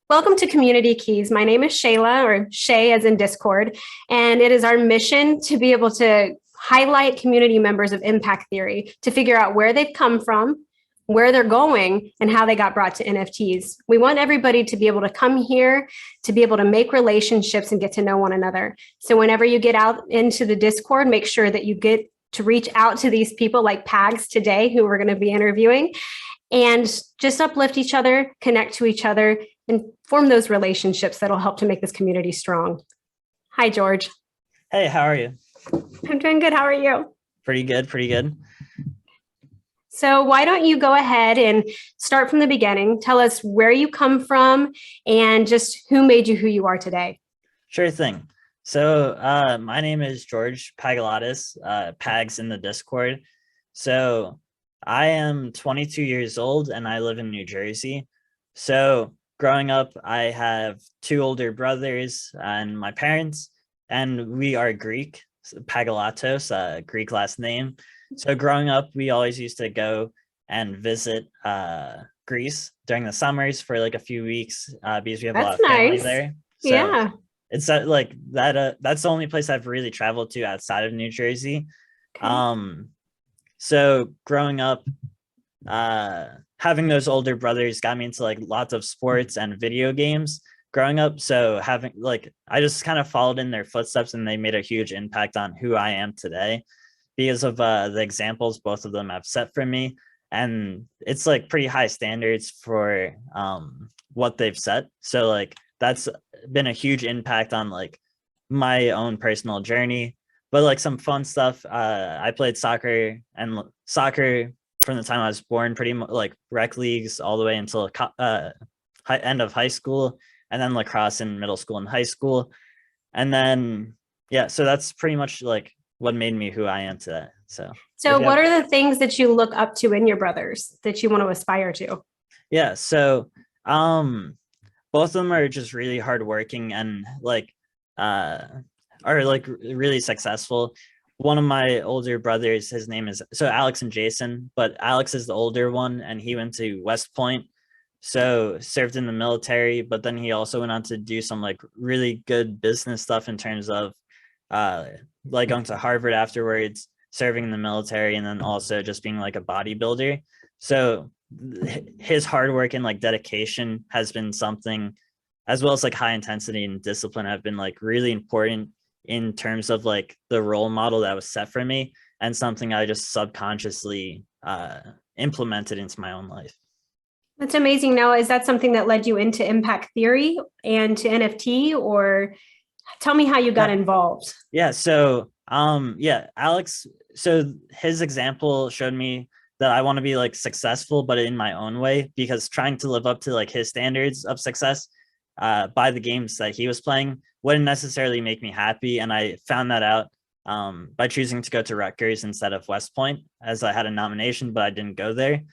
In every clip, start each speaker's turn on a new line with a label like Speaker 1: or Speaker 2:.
Speaker 1: Welcome to Community Keys. My name is Shayla, or Shay as in Discord, and it is our mission to be able to highlight community members of impact theory to figure out where they've come from, where they're going, and how they got brought to NFTs. We want everybody to be able to come here, to be able to make relationships and get to know one another. So whenever you get out into the Discord, make sure that you get to reach out to these people like Pags today, who we're going to be interviewing, and just uplift each other, connect to each other, and form those relationships that'll help to make this community strong. Hi, George.
Speaker 2: Hey, how are you?
Speaker 1: I'm doing good. How are you?
Speaker 2: Pretty good, pretty good.
Speaker 1: So why don't you go ahead and start from the beginning? Tell us where you come from and just who made you who you are today.
Speaker 2: Sure thing. So my name is George Pagoulatos, Pags in the Discord. So I am 22 years old and I live in New Jersey. So growing up, I have two older brothers and my parents, and we are Greek, Pagoulatos, Greek last name. So growing up, we always used to go and visit Greece during the summers for like a few weeks because we have a lot of family there. So
Speaker 1: yeah.
Speaker 2: It's like that. That's the only place I've really traveled to outside of New Jersey. Okay. So growing up, having those older brothers got me into like lots of sports and video games growing up. So having like, I just kind of followed in their footsteps, and they made a huge impact on who I am today because of the examples both of them have set for me. And it's like pretty high standards for what they've set. So like, that's been a huge impact on like my own personal journey. But like some fun stuff, I played soccer from the time I was born, pretty much like rec leagues all the way until end of high school, and then lacrosse in middle school and high school. And then, yeah, so that's pretty much like what made me who I am today. So
Speaker 1: what are the things that you look up to in your brothers that you want to aspire to?
Speaker 2: Yeah, so both of them are just really hardworking and like are like really successful. One of my older brothers, his name is Alex and Jason, but Alex is the older one, and he went to West Point, so served in the military, but then he also went on to do some like really good business stuff in terms of like going to Harvard afterwards, serving in the military, and then also just being like a bodybuilder. So his hard work and like dedication has been something, as well as like high intensity and discipline, have been like really important in terms of like the role model that was set for me, and something I just subconsciously implemented into my own life.
Speaker 1: That's amazing. Now, is that something that led you into impact theory and to NFT, or tell me how you got involved?
Speaker 2: Yeah. So Alex, so his example showed me that I want to be like successful, but in my own way, because trying to live up to like his standards of success by the games that he was playing wouldn't necessarily make me happy. And I found that out by choosing to go to Rutgers instead of West Point, as I had a nomination, but I didn't go there.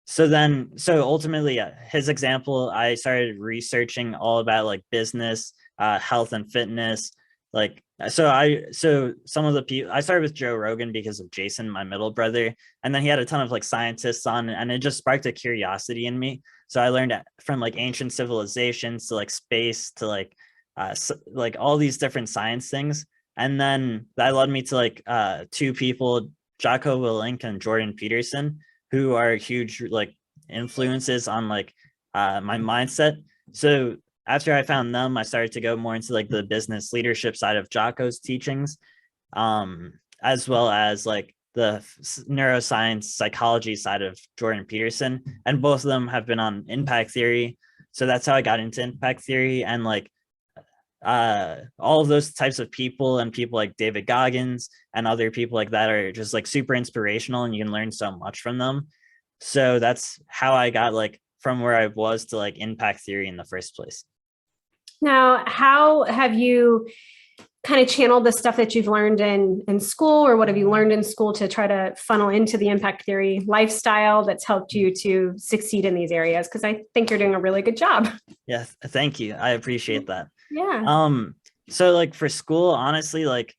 Speaker 2: So ultimately, his example, I started researching all about like business, health and fitness. Like, so some of the people, I started with Joe Rogan because of Jason, my middle brother, and then he had a ton of like scientists on, and it just sparked a curiosity in me. So I learned from like ancient civilizations to like space to like all these different science things. And then that led me to like two people, Jocko Willink and Jordan Peterson, who are huge like influences on like my mindset. So after I found them, I started to go more into like the business leadership side of Jocko's teachings, as well as like the neuroscience psychology side of Jordan Peterson. And both of them have been on impact theory. So that's how I got into impact theory. And like all of those types of people, and people like David Goggins and other people like that, are just like super inspirational, and you can learn so much from them. So that's how I got like from where I was to like impact theory in the first place.
Speaker 1: Now, how have you kind of channeled the stuff that you've learned in school, or what have you learned in school to try to funnel into the impact theory lifestyle that's helped you to succeed in these areas? Because I think you're doing a really good job.
Speaker 2: Yeah, thank you. I appreciate that.
Speaker 1: Yeah.
Speaker 2: So like for school, honestly, like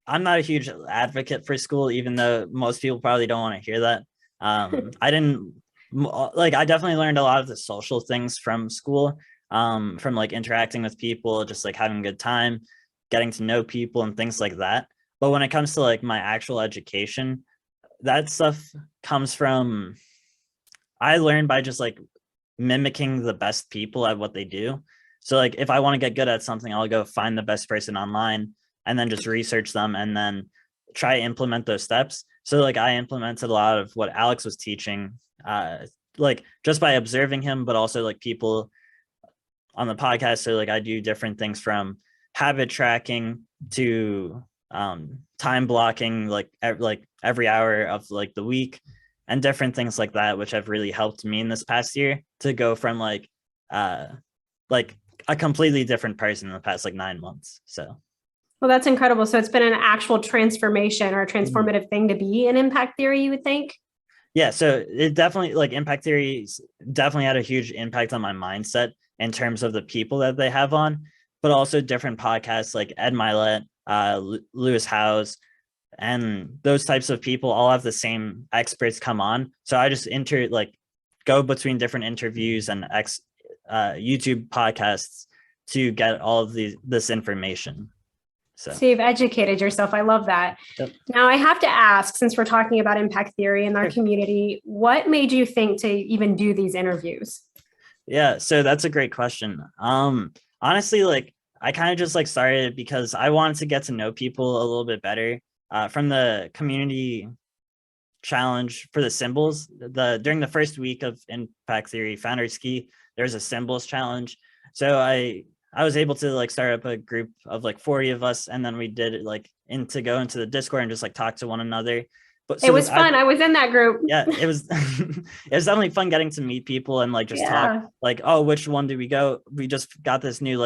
Speaker 2: I'm not a huge advocate for school, even though most people probably don't want to hear that. I didn't like I definitely learned a lot of the social things from school, from like interacting with people, just like having a good time, getting to know people and things like that. But when it comes to like my actual education, that stuff comes from, I learned by just like mimicking the best people at what they do. So like if I want to get good at something, I'll go find the best person online and then just research them and then try to implement those steps. So like I implemented a lot of what Alex was teaching, like just by observing him, but also like people on the podcast. So like I do different things from habit tracking to time blocking, like every hour of like the week and different things like that, which have really helped me in this past year to go from uh like a completely different person in the past like 9 months. So
Speaker 1: Well, that's incredible. So it's been an actual transformation or a transformative thing to be in impact theory, you would think?
Speaker 2: yeah, so it definitely, like, impact theories definitely had a huge impact on my mindset in terms of the people that they have on, but also different podcasts like Ed Milet, Lewis Howes, and those types of people all have the same experts come on. So I just go between different interviews and YouTube podcasts to get all of this information. So
Speaker 1: So you've educated yourself. I love that.
Speaker 2: yep.
Speaker 1: Now, I have to ask, since we're talking about impact theory in our
Speaker 2: Sure.
Speaker 1: community, what made you think to even do these interviews?
Speaker 2: Yeah, so that's a great question. Honestly, like I kind of just like started because I wanted to get to know people a little bit better. From the community challenge for the symbols, during the first week of Impact Theory Founder Ski, there's a symbols challenge. So I was able to like start up a group of like 40 of us, and then we did it like go into the Discord and just like talk to one another. But
Speaker 1: It was fun. I was in that group.
Speaker 2: yeah, it was it was definitely fun getting to meet people and like just talk
Speaker 1: Yeah.
Speaker 2: like, oh, which one did we go? We just got this new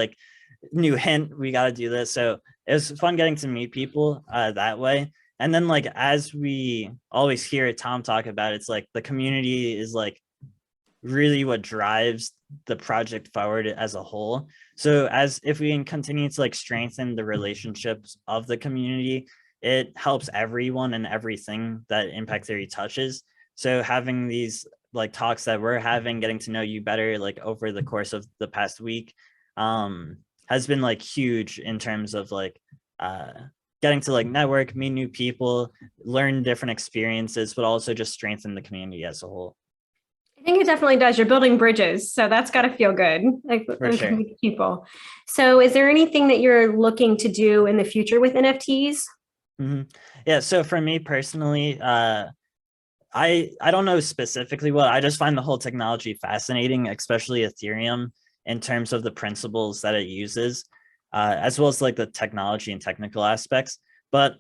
Speaker 2: hint, we got to do this. So it was fun getting to meet people that way. And then like as we always hear Tom talk about, it's like the community is like really what drives the project forward as a whole. So as if we can continue to like strengthen the relationships of the community, it helps everyone and everything that impact theory touches. So having these like talks that we're having, getting to know you better like over the course of the past week, has been like huge in terms of like getting to like network, meet new people, learn different experiences, but also just strengthen the community as a whole.
Speaker 1: I think it definitely does. You're building bridges. So that's got to feel good, like
Speaker 2: For sure.
Speaker 1: people. So is there anything that you're looking to do in the future with NFTs?
Speaker 2: Mm-hmm. Yeah. So for me personally, I don't know specifically what, I just find the whole technology fascinating, especially Ethereum in terms of the principles that it uses, as well as like the technology and technical aspects. But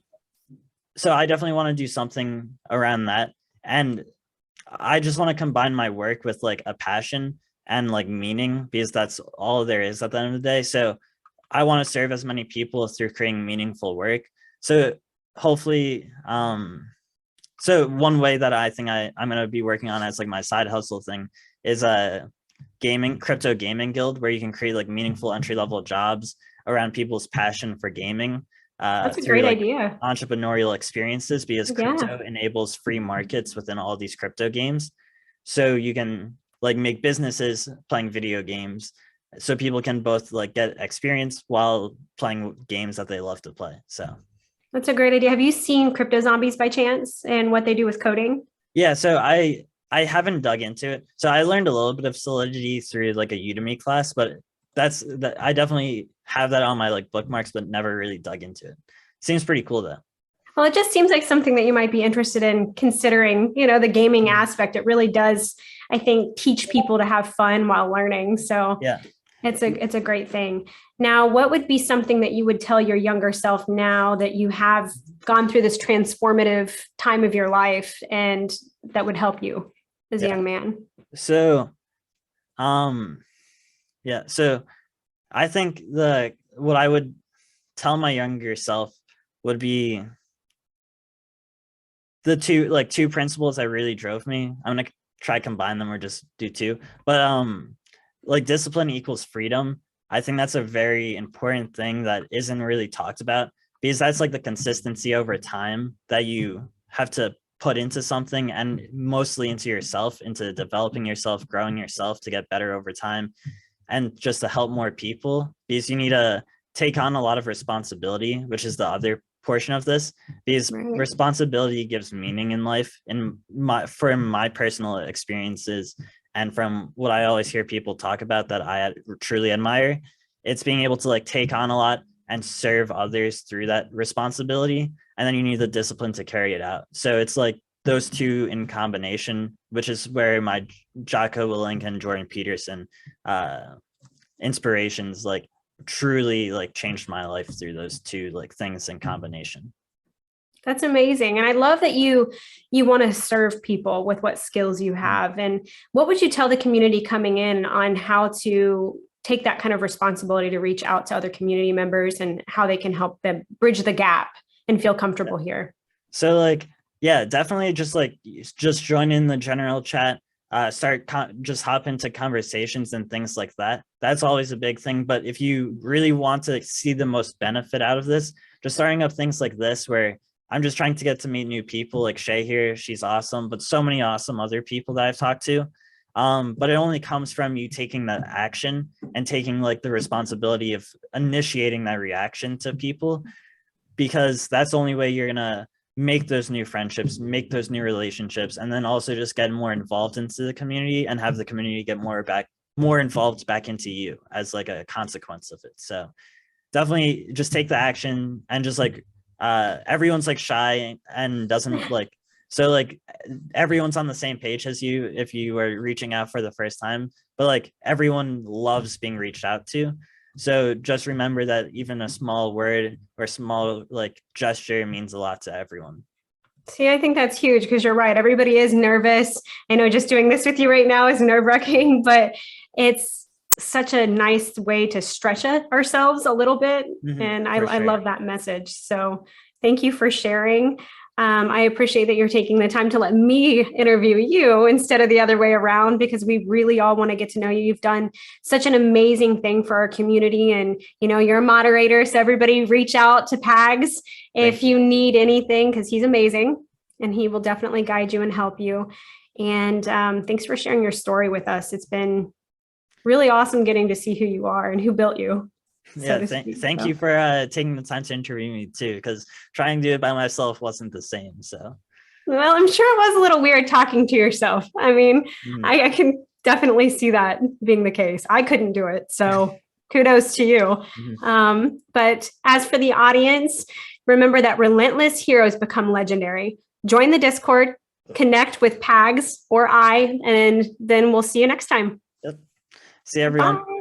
Speaker 2: so I definitely want to do something around that. And I just want to combine my work with like a passion and like meaning, because that's all there is at the end of the day. So I want to serve as many people through creating meaningful work. So hopefully, so one way that I think I'm going to be working on as like my side hustle thing is a crypto gaming guild, where you can create like meaningful entry level jobs around people's passion for gaming,
Speaker 1: That's a
Speaker 2: through
Speaker 1: great
Speaker 2: like
Speaker 1: idea.
Speaker 2: entrepreneurial experiences, because
Speaker 1: Yeah.
Speaker 2: crypto enables free markets within all these crypto games. So you can like make businesses playing video games, so people can both like get experience while playing games that they love to play. So
Speaker 1: That's a great idea. Have you seen Crypto Zombies by chance and what they do with coding?
Speaker 2: yeah, so I haven't dug into it. So I learned a little bit of Solidity through like a Udemy class, but I definitely have that on my like bookmarks, but never really dug into it. Seems pretty cool though.
Speaker 1: Well, it just seems like something that you might be interested in considering, the gaming aspect. It really does, I think, teach people to have fun while learning. So
Speaker 2: Yeah.
Speaker 1: it's a great thing. Now, what would be something that you would tell your younger self now that you have gone through this transformative time of your life and that would help you as a
Speaker 2: Yeah.
Speaker 1: young man?
Speaker 2: So yeah, so I think what I would tell my younger self would be the two principles that really drove me. I'm gonna try combine them or just do two. But like discipline equals freedom. I think that's a very important thing that isn't really talked about, because that's like the consistency over time that you have to put into something, and mostly into yourself, into developing yourself, growing yourself to get better over time, and just to help more people, because you need to take on a lot of responsibility, which is the other portion of this, because responsibility gives meaning in life. From my personal experiences and from what I always hear people talk about that I truly admire, it's being able to like take on a lot and serve others through that responsibility. And then you need the discipline to carry it out. So it's like those two in combination, which is where my Jocko Willink and Jordan Peterson inspirations like truly like changed my life through those two like things in combination.
Speaker 1: That's amazing. And I love that you want to serve people with what skills you have. And what would you tell the community coming in on how to take that kind of responsibility to reach out to other community members and how they can help them bridge the gap and feel comfortable here?
Speaker 2: So like, yeah, definitely just join in the general chat, just hop into conversations and things like that. That's always a big thing. But if you really want to see the most benefit out of this, just starting up things like this, where I'm just trying to get to meet new people, like Shay here, she's awesome, but so many awesome other people that I've talked to. But it only comes from you taking that action and taking like the responsibility of initiating that reaction to people, because that's the only way you're gonna make those new friendships, make those new relationships, and then also just get more involved into the community and have the community get more involved back into you as like a consequence of it. So definitely just take the action, and just like everyone's like shy and doesn't like, so like everyone's on the same page as you if you are reaching out for the first time, but like everyone loves being reached out to. So just remember that even a small word or small like gesture means a lot to everyone.
Speaker 1: See, I think that's huge, because you're right. Everybody is nervous. I know just doing this with you right now is nerve-wracking, but it's such a nice way to stretch ourselves a little bit. And I love that message. So thank you for sharing. I appreciate that you're taking the time to let me interview you instead of the other way around, because we really all want to get to know you. You've done such an amazing thing for our community, and you're a moderator. So everybody reach out to Pags if you need anything, because he's amazing and he will definitely guide you and help you. And thanks for sharing your story with us. It's been really awesome getting to see who you are and who built you.
Speaker 2: Yeah, thank you for taking the time to interview me too, because trying to do it by myself wasn't the same. So,
Speaker 1: well, I'm sure it was a little weird talking to yourself. I mean, I can definitely see that being the case. I couldn't do it, so kudos to you. But as for the audience, remember that relentless heroes become legendary. Join the Discord, connect with Pags or I, and then we'll see you next time.
Speaker 2: Yep. See everyone.
Speaker 1: Bye.